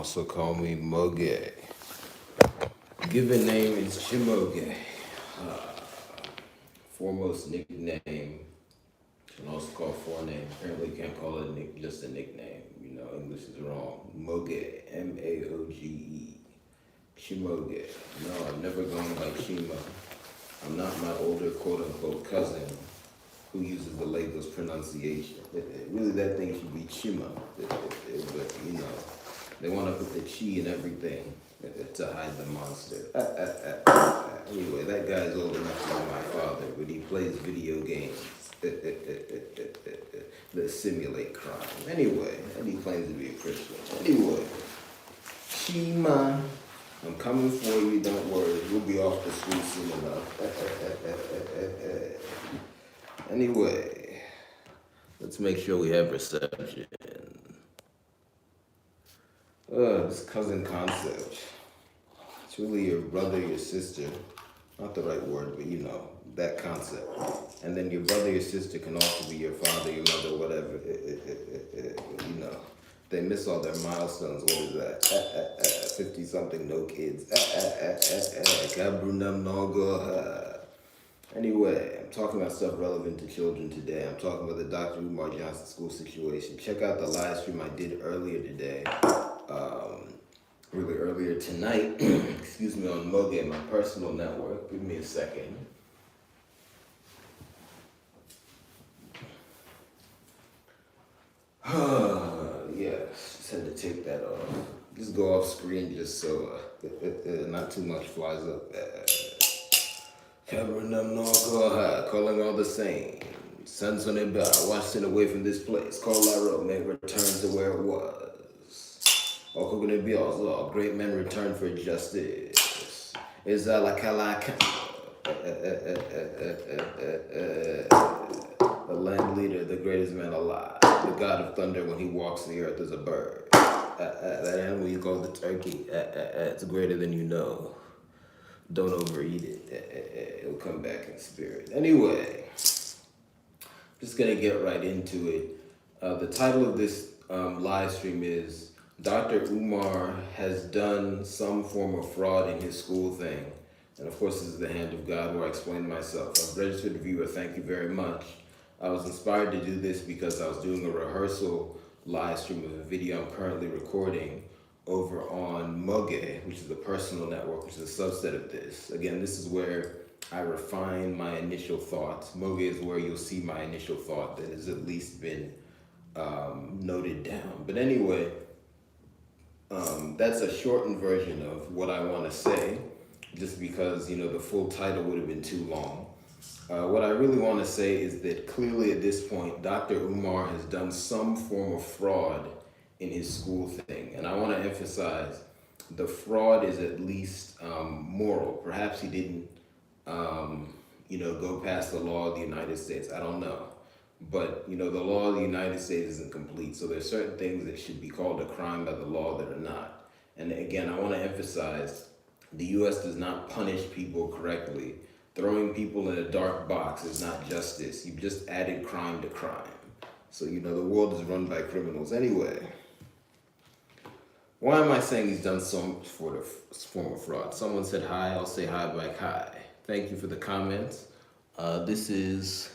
also call me Moge. Given name is CHIMAOGE. Foremost nickname. Can also call forename. Apparently can't call it just a nickname. You know, English is wrong. Moge. MAOGE. CHIMAOGE. No, I've never gone by Chima. I'm not my older quote-unquote cousin who uses the Lagos pronunciation. Really, that thing should be Chima. But, you know, they want to put the chi in everything to hide the monster. Anyway, that guy's old enough to be my father, but he plays video games that simulate crime. Anyway, and he claims to be a Christian. Anyway, Chima, I'm coming for you, don't worry. We'll be off the street soon enough. Anyway, let's make sure we have reception. This cousin concept. It's really your brother, your sister. Not the right word, but you know, that concept. And then your brother, your sister can also be your father, your mother, whatever. You know, they miss all their milestones. What is that? 50-something, no kids. Anyway, I'm talking about stuff relevant to children today. I'm talking about the Dr. Umar Johnson school situation. Check out the live stream I did earlier today. Really earlier tonight, excuse me, on Moge, my personal network. Give me a second. Yes, just had to take that off. Just go off screen just so not too much flies up. Calling all the same. Sons on their bow, watching away from this place. Call Lyro, may return to where it was. All cooking and be also, great men return for justice. Is that like the land leader, the greatest man alive. The god of thunder when he walks the earth as a bird. That animal you call the turkey. It's greater than you know. Don't overeat it. It'll come back in spirit. Anyway, just gonna get right into it. The title of this live stream is Dr. Umar has done some form of fraud in his school thing. And of course, this is the hand of God where I explain myself. As a registered viewer, thank you very much. I was inspired to do this because I was doing a rehearsal live stream of a video I'm currently recording over on Moge, which is the personal network, which is a subset of this. Again, this is where I refine my initial thoughts. Moge is where you'll see my initial thought that has at least been noted down. But anyway, that's a shortened version of what I want to say, just because, you know, the full title would have been too long. What I really want to say is that clearly at this point, Dr. Umar has done some form of fraud in his school thing. And I want to emphasize the fraud is at least moral. Perhaps he didn't, you know, go past the law of the United States. I don't know. But, you know, the law of the United States isn't complete. So there's certain things that should be called a crime by the law that are not. And again, I want to emphasize the U.S. does not punish people correctly. Throwing people in a dark box is not justice. You've just added crime to crime. So, you know, the world is run by criminals. Anyway, why am I saying he's done some form of fraud? Someone said hi, I'll say hi back hi. Thank you for the comments. This is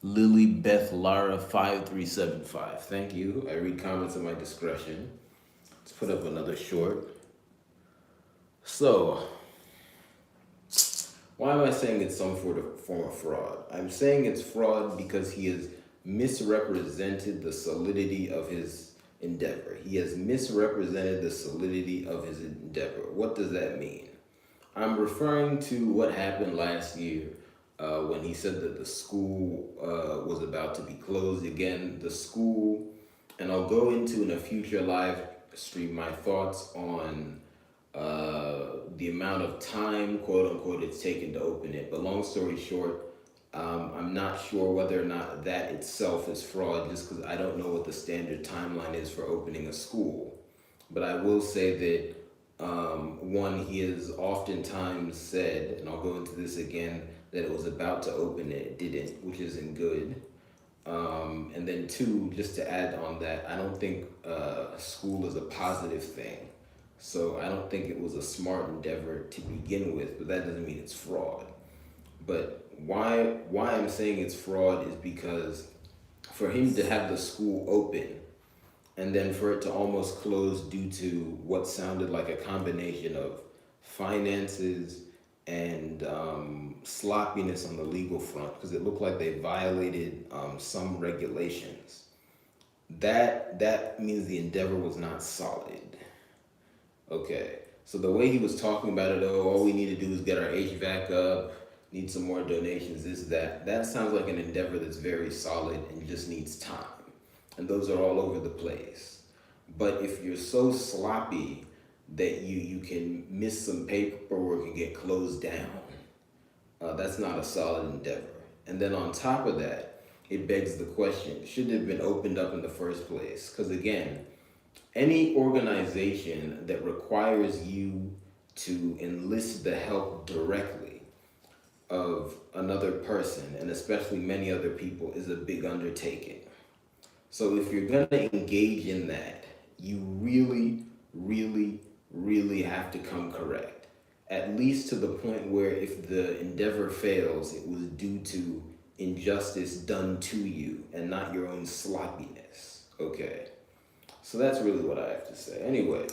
Lily Beth Lara 5375. Thank you. I read comments at my discretion. Let's put up another short. So, why am I saying it's some form of fraud? I'm saying it's fraud because he has misrepresented the solidity of his endeavor. He has misrepresented the solidity of his endeavor. What does that mean? I'm referring to what happened last year when he said that the school was about to be closed. Again, the school, and I'll go into in a future live stream my thoughts on the amount of time, quote unquote, it's taken to open it. But long story short, I'm not sure whether or not that itself is fraud, just because I don't know what the standard timeline is for opening a school. But I will say that one, he has oftentimes said, and I'll go into this again, that it was about to open and it didn't, which isn't good. And then two, just to add on that, I don't think school is a positive thing. So I don't think it was a smart endeavor to begin with, but that doesn't mean it's fraud. But why I'm saying it's fraud is because for him to have the school open and then for it to almost close due to what sounded like a combination of finances and sloppiness on the legal front, because it looked like they violated some regulations. That means the endeavor was not solid. Okay, so the way he was talking about it, oh, all we need to do is get our HVAC up, need some more donations, this, that sounds like an endeavor that's very solid and just needs time. And those are all over the place. But if you're so sloppy that you can miss some paperwork and get closed down, that's not a solid endeavor. And then on top of that, it begs the question, should it have been opened up in the first place? Because again, any organization that requires you to enlist the help directly of another person, and especially many other people, is a big undertaking. So if you're going to engage in that, you really, really, really have to come correct. At least to the point where if the endeavor fails, it was due to injustice done to you and not your own sloppiness. Okay. So that's really what I have to say. Anyway,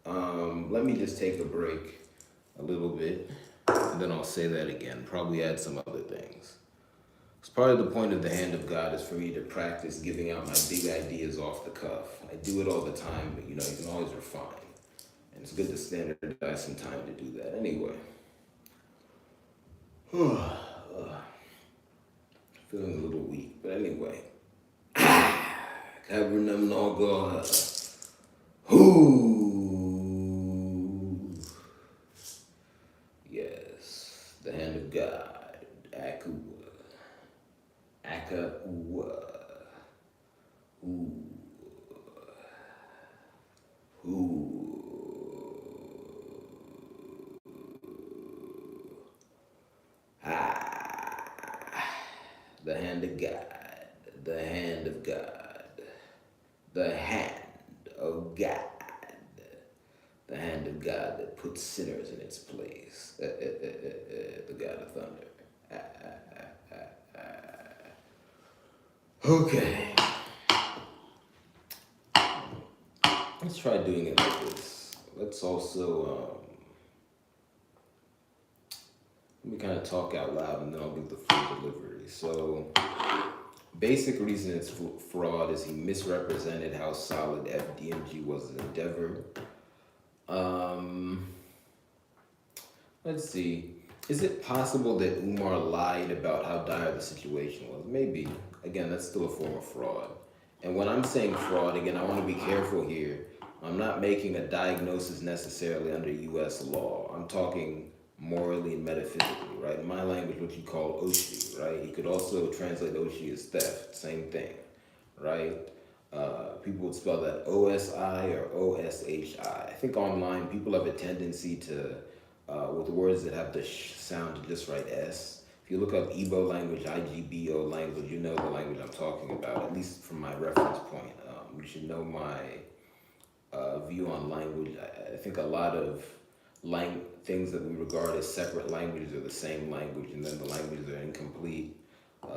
let me just take a break a little bit, and then I'll say that again. Probably add some other things. It's part of the point of the hand of God is for me to practice giving out my big ideas off the cuff. I do it all the time, but you can always refine. And it's good to standardize some time to do that. Anyway. Feeling a little weak, but anyway. Kabrinam Noga. Yes, the hand of God. Akua. Aka Ua. The hand of God. The hand of God. The hand of God. The hand of God that puts sinners in its place. The God of thunder. Okay. Let's try doing it like this. Let's also, let me kind of talk out loud and then I'll give the full delivery. So, basic reason it's fraud is he misrepresented how solid FDMG was as an endeavor. Let's see. Is it possible that Umar lied about how dire the situation was? Maybe. Again, that's still a form of fraud. And when I'm saying fraud, again, I want to be careful here. I'm not making a diagnosis necessarily under U.S. law. I'm talking morally and metaphysically, right? In my language, what you call Oshi, right? You could also translate Oshi as theft, same thing, right? People would spell that O-S-I or O-S-H-I. I think online, people have a tendency to, with words that have the sh sound, to just write S. If you look up Igbo language, IGBO language, you know the language I'm talking about, at least from my reference point. You should know my view on language. I think a lot of things that we regard as separate languages are the same language, and then the languages are incomplete.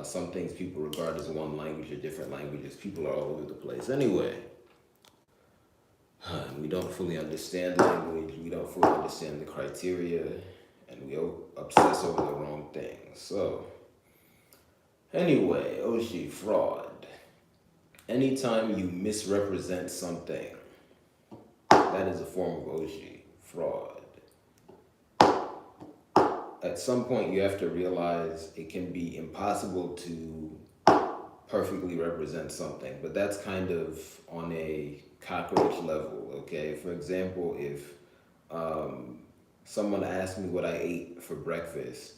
Some things people regard as one language are different languages. People are all over the place. Anyway, we don't fully understand language. We don't fully understand the criteria, and we obsess over the wrong things. So, anyway, Oshi, fraud. Anytime you misrepresent something, that is a form of Oshi, fraud. At some point, you have to realize it can be impossible to perfectly represent something, but that's kind of on a cockroach level, okay? For example, if someone asked me what I ate for breakfast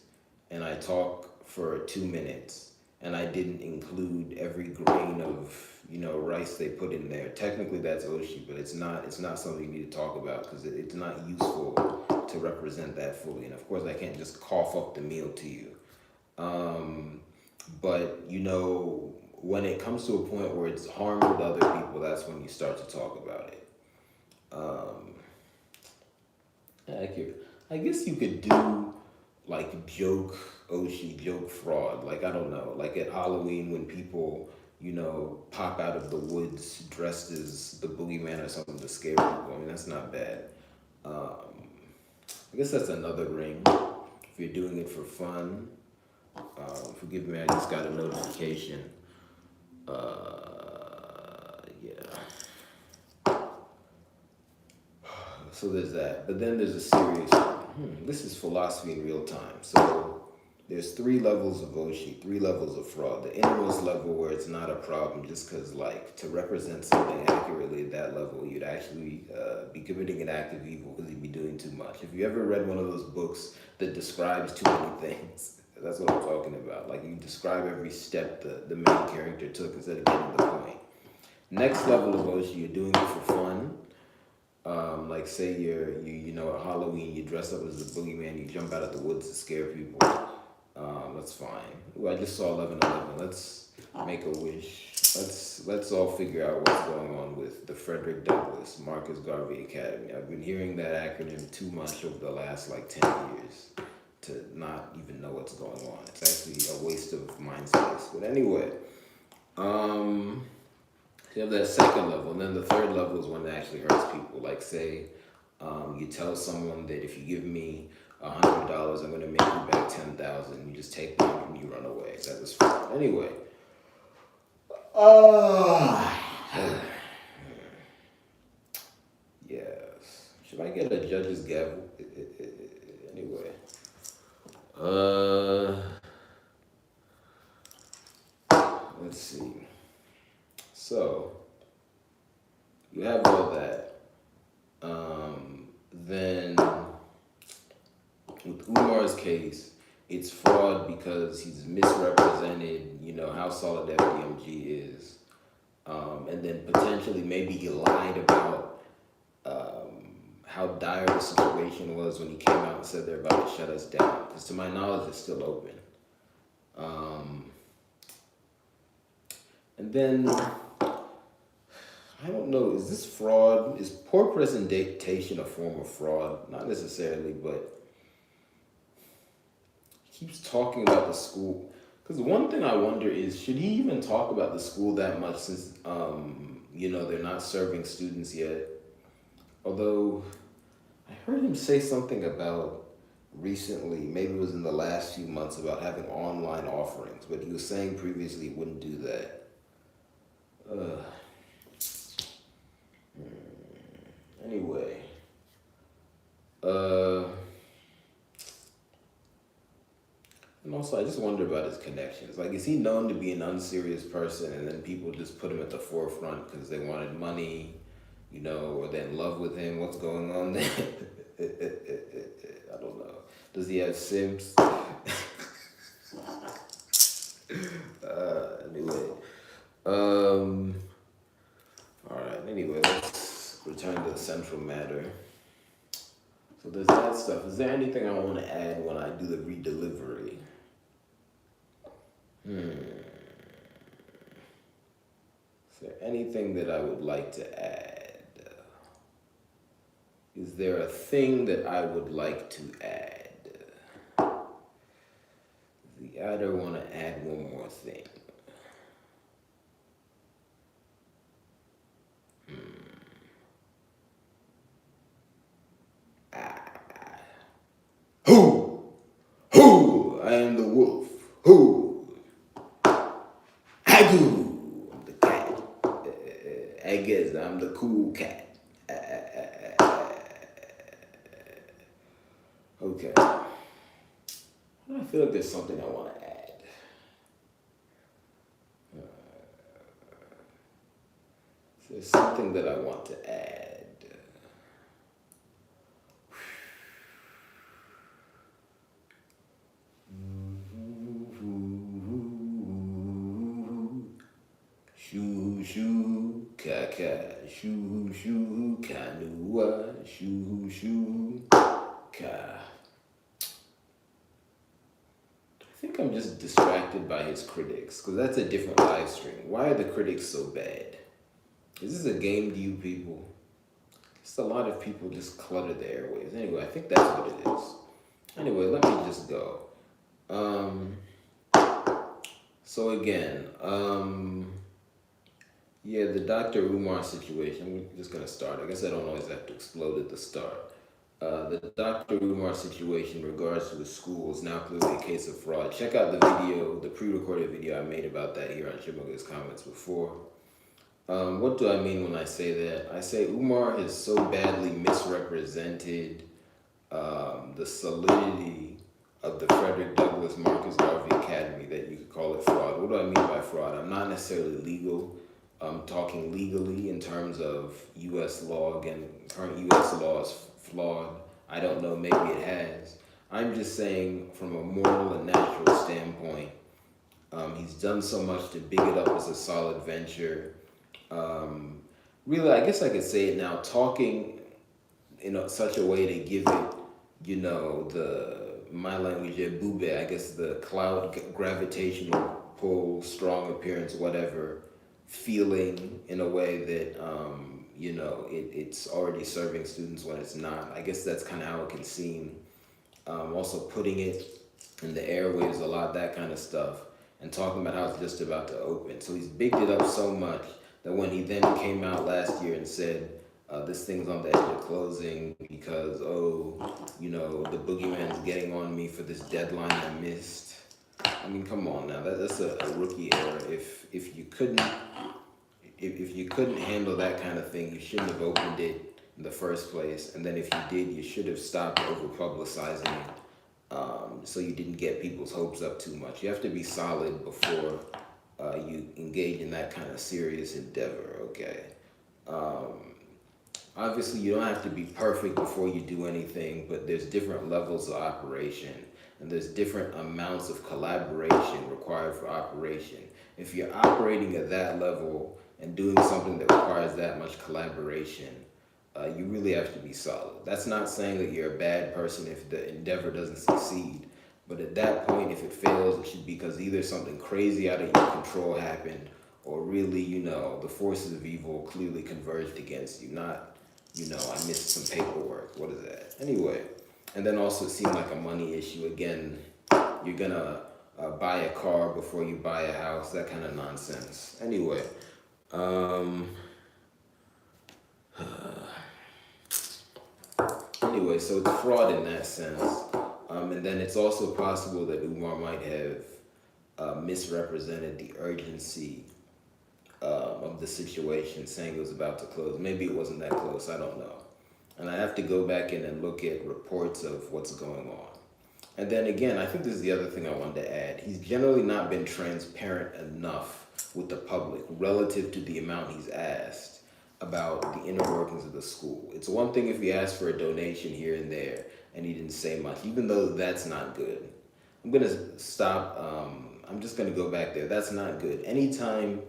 and I talk for 2 minutes and I didn't include every grain of rice they put in there, technically that's Oshi, but it's not something you need to talk about because it's not useful to represent that fully. And of course I can't just cough up the meal to you. But you know, when it comes to a point where it's harmed with other people, that's when you start to talk about it. Um, I guess you could do like joke Oshi, joke fraud. Like I don't know, like at Halloween when people, you know, pop out of the woods dressed as the boogeyman or something to scare people. I mean, that's not bad. Um, I guess that's another ring. If you're doing it for fun, forgive me, I just got a notification. Yeah. So there's that. But then there's a serious one. This is philosophy in real time. So there's three levels of Oshi, three levels of fraud. The innermost level where it's not a problem just because, like, to represent something accurately at that level, you'd actually be committing an act of evil because you'd be doing too much. If you ever read one of those books that describes too many things, that's what I'm talking about. Like, you describe every step the main character took instead of getting to the point. Next level of Oshi, you're doing it for fun. Like say you know at Halloween you dress up as the boogeyman, you jump out of the woods to scare people. That's fine. Ooh, I just saw 11:11. Let's make a wish. Let's all figure out what's going on with the Frederick Douglass Marcus Garvey Academy. I've been hearing that acronym too much over the last like 10 years to not even know what's going on. It's actually a waste of mind space. But anyway, um, you have that second level, and then the third level is when it actually hurts people. Like say, you tell someone that if you give me $100, I'm gonna make you back 10,000. You just take them and you run away. That was fun. Anyway, uh, yes. Should I get a judge's gavel? Anyway, uh, let's see. So you have all that. Then with Umar's case, it's fraud because he's misrepresented, you know, how solid FDMG is. And then potentially maybe he lied about how dire the situation was when he came out and said they're about to shut us down. Because to my knowledge, it's still open. And then, I don't know, is this fraud? Is poor presentation a form of fraud? Not necessarily, but keeps talking about the school. Because one thing I wonder is, should he even talk about the school that much since, you know, they're not serving students yet? Although, I heard him say something about recently, maybe it was in the last few months, about having online offerings, but he was saying previously he wouldn't do that. Anyway, and also I just wonder about his connections. Like, is he known to be an unserious person and then people just put him at the forefront because they wanted money, you know, or they're in love with him? What's going on there? I don't know. Does he have simps? Anyway. Alright, anyway, let's return to the central matter. So there's that stuff. Is there anything I want to add when I do the redelivery? Is there anything that I would like to add? Is there a thing that I would like to add? The adder want to add one more thing. Who? I am the wolf. Who? Hagu. I'm the cat. I guess I'm the cool cat. Okay. I feel like there's something I want to add. There's something that I want to add. Shoo shoo kaka, shoo shoo kanua, shoo shoo ka. I think I'm just distracted by his critics, because that's a different live stream. Why are the critics so bad? Is this a game to you people? Just a lot of people just clutter the airwaves. Anyway, I think that's what it is. Anyway, let me just go. So again, yeah, the Dr. Umar situation, we're just going to start. I guess I don't always have to explode at the start. The Dr. Umar situation in regards to the school is now clearly a case of fraud. Check out the video, the pre-recorded video I made about that here on CHIMAOGE's comments before. What do I mean when I say that? I say Umar has so badly misrepresented the solidity of the Frederick Douglass Marcus Garvey Academy that you could call it fraud. What do I mean by fraud? I'm not necessarily legal. I'm talking legally in terms of U.S. law. Again, current U.S. law is flawed. I don't know, maybe it has. I'm just saying from a moral and natural standpoint, he's done so much to big it up as a solid venture. Really, I guess I could say it now, talking in such a way to give it, my language, bube, I guess the cloud gravitational pull, strong appearance, whatever, feeling in a way that, it's already serving students when it's not. I guess that's kind of how it can seem. Also putting it in the airwaves a lot, that kind of stuff, and talking about how it's just about to open. So he's bigged it up so much that when he then came out last year and said, this thing's on the edge of closing because, the boogeyman's getting on me for this deadline I missed. I mean, come on now, that's a rookie error. If you couldn't handle that kind of thing, you shouldn't have opened it in the first place. And then if you did, you should have stopped over publicizing it, so you didn't get people's hopes up too much. You have to be solid before you engage in that kind of serious endeavor, okay? Obviously, you don't have to be perfect before you do anything, but there's different levels of operation, and there's different amounts of collaboration required for operation. If you're operating at that level and doing something that requires that much collaboration, you really have to be solid. That's not saying that you're a bad person if the endeavor doesn't succeed, but at that point, if it fails, it should be because either something crazy out of your control happened, or really, the forces of evil clearly converged against you, not, I missed some paperwork. What is that? Anyway, and then also it seemed like a money issue. Again, you're gonna buy a car before you buy a house, that kind of nonsense. Anyway, so it's fraud in that sense. And then it's also possible that Umar might have misrepresented the urgency of the situation, saying it was about to close. Maybe it wasn't that close, I don't know. And I have to go back in and look at reports of what's going on. And then again, I think this is the other thing I wanted to add. He's generally not been transparent enough with the public relative to the amount he's asked about the inner workings of the school. It's one thing if he asked for a donation here and there and he didn't say much, even though that's not good. I'm gonna stop, I'm just gonna go back there. That's not good. Anytime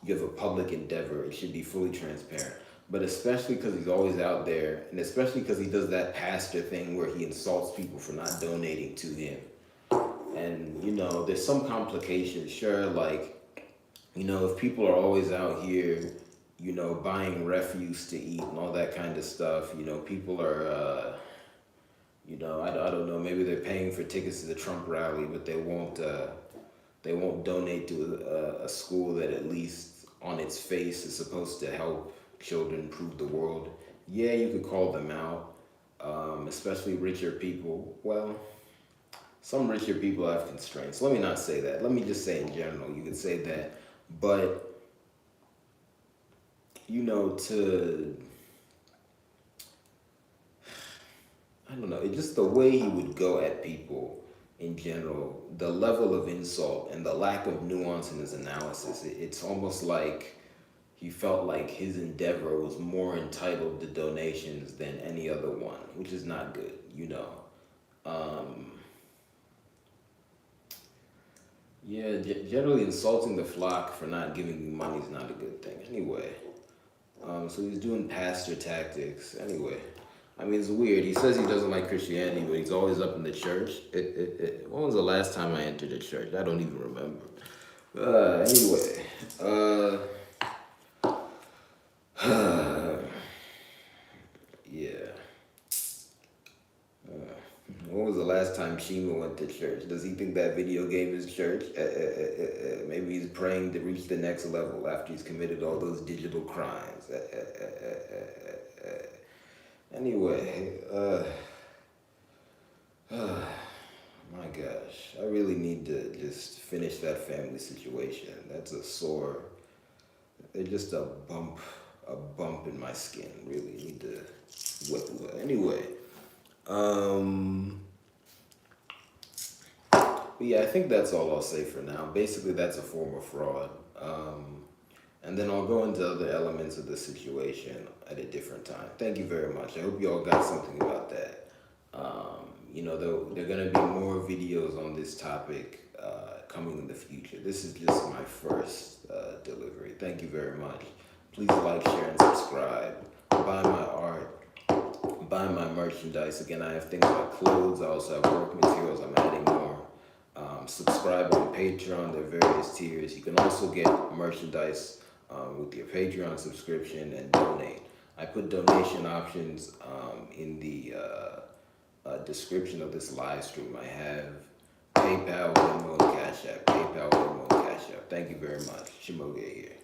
you have a public endeavor, it should be fully transparent. But especially because he's always out there, and especially because he does that pastor thing where he insults people for not donating to him. And, there's some complications. Sure, like, if people are always out here, buying refuse to eat and all that kind of stuff, people are, I don't know, maybe they're paying for tickets to the Trump rally, but they won't donate to a school that at least on its face is supposed to help children improve the world. Yeah, you could call them out, especially richer people. Well, some richer people have constraints. Let me not say that. Let me just say in general, you could say that. But, I don't know, it's just the way he would go at people in general, the level of insult and the lack of nuance in his analysis. It's almost like he felt like his endeavor was more entitled to donations than any other one, which is not good, Yeah, generally insulting the flock for not giving you money is not a good thing. Anyway, so he's doing pastor tactics. Anyway, I mean, it's weird. He says he doesn't like Christianity, but he's always up in the church. When was the last time I entered a church? I don't even remember. Anyway, yeah. When was the last time Shima went to church? Does he think that video game is church? Maybe he's praying to reach the next level after he's committed all those digital crimes. Anyway, my gosh, I really need to just finish that family situation. That's a sore. They're just a bump in my skin. Really need to anyway. But yeah, I think that's all I'll say for now. Basically, that's a form of fraud. And then I'll go into other elements of the situation at a different time. Thank you very much. I hope you all got something about that. You know, there are going to be more videos on this topic coming in the future. This is just my first delivery. Thank you very much. Please like, share, and subscribe. Buy my art. Buy my merchandise. Again, I have things like clothes. I also have work materials. I'm adding more. Subscribe on Patreon. There are various tiers. You can also get merchandise with your Patreon subscription and donate. I put donation options in the description of this live stream. I have PayPal, VENMO, and CASHAPP. PayPal, VENMO, and CASHAPP. Thank you very much. CHIMAOGE here.